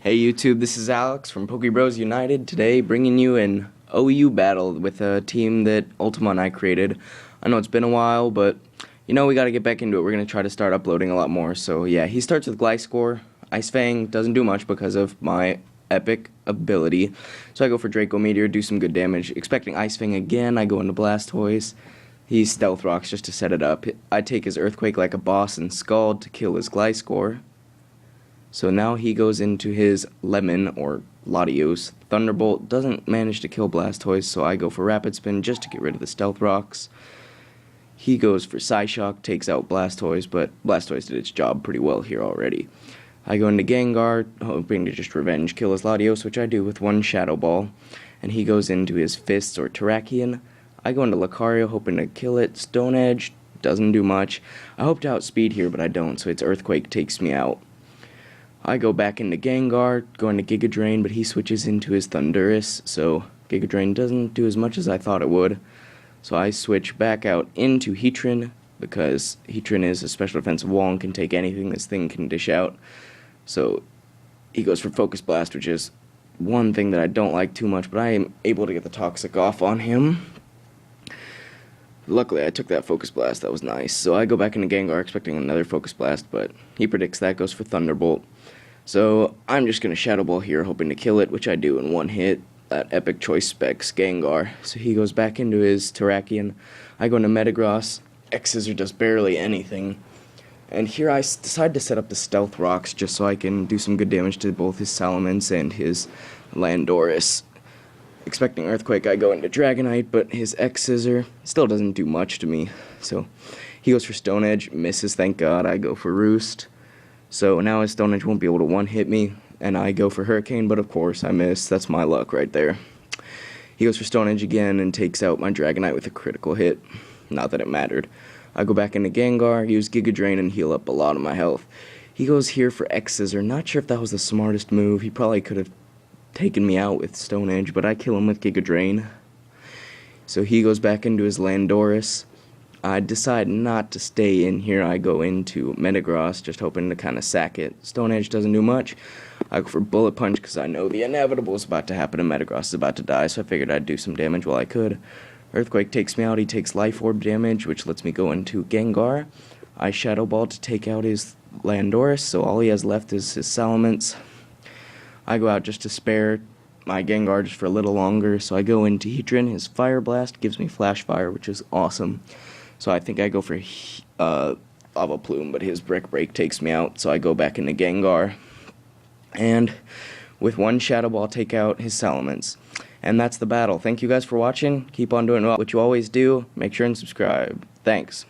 Hey YouTube, this is Alex from Pokebros United, today bringing you an OU battle with a team that Ultima and I created. I know it's been a while, but you know we gotta get back into it. We're gonna try to start uploading a lot more. So yeah, he starts with Gliscor. Ice Fang doesn't do much because of my epic ability. So I go for Draco Meteor, do some good damage. Expecting Ice Fang again, I go into Blastoise. He Stealth Rocks just to set it up. I take his Earthquake like a boss and Scald to kill his Gliscor. So now he goes into his Lemon, or Latios. Thunderbolt doesn't manage to kill Blastoise, so I go for Rapid Spin just to get rid of the Stealth Rocks. He goes for Psyshock, takes out Blastoise, but Blastoise did its job pretty well here already. I go into Gengar, hoping to just revenge kill his Latios, which I do with one Shadow Ball. And he goes into his Fists, or Terrakion. I go into Lucario, hoping to kill it. Stone Edge doesn't do much. I hope to outspeed here, but I don't, so its Earthquake takes me out. I go back into Gengar, go into Giga Drain, but he switches into his Thundurus, so Giga Drain doesn't do as much as I thought it would. So I switch back out into Heatran, because Heatran is a special defensive wall and can take anything this thing can dish out. So he goes for Focus Blast, which is one thing that I don't like too much, but I am able to get the Toxic off on him. Luckily, I took that Focus Blast. That was nice. So I go back into Gengar expecting another Focus Blast, but he predicts that, goes for Thunderbolt. So I'm just going to Shadow Ball here, hoping to kill it, which I do in one hit. That Epic Choice Specs Gengar. So he goes back into his Terrakion. I go into Metagross. X-Scissor does barely anything. And here I decide to set up the Stealth Rocks just so I can do some good damage to both his Salamence and his Landorus. Expecting Earthquake, I go into Dragonite, but his X-Scissor still doesn't do much to me. So he goes for Stone Edge, misses, thank God. I go for Roost. So now his Stone Edge won't be able to one-hit me, and I go for Hurricane, but of course I miss. That's my luck right there. He goes for Stone Edge again and takes out my Dragonite with a critical hit. Not that it mattered. I go back into Gengar, use Giga Drain, and heal up a lot of my health. He goes here for X-Scissor. Not sure if that was the smartest move. He probably could have taken me out with Stone Edge, but I kill him with Giga Drain. So he goes back into his Landorus. I decide not to stay in here. I go into Metagross, just hoping to kind of sack it. Stone Edge doesn't do much. I go for Bullet Punch because I know the inevitable is about to happen and Metagross is about to die, so I figured I'd do some damage while I could. Earthquake takes me out. He takes Life Orb damage, which lets me go into Gengar. I Shadow Ball to take out his Landorus, so all he has left is his Salamence. I go out just to spare my Gengar just for a little longer, so I go into Heatran. His Fire Blast gives me Flash Fire, which is awesome. So I think I go for Lava Plume, but his Brick Break takes me out, so I go back into Gengar. And with one Shadow Ball, take out his Salamence. And that's the battle. Thank you guys for watching. Keep on doing what you always do. Make sure and subscribe. Thanks.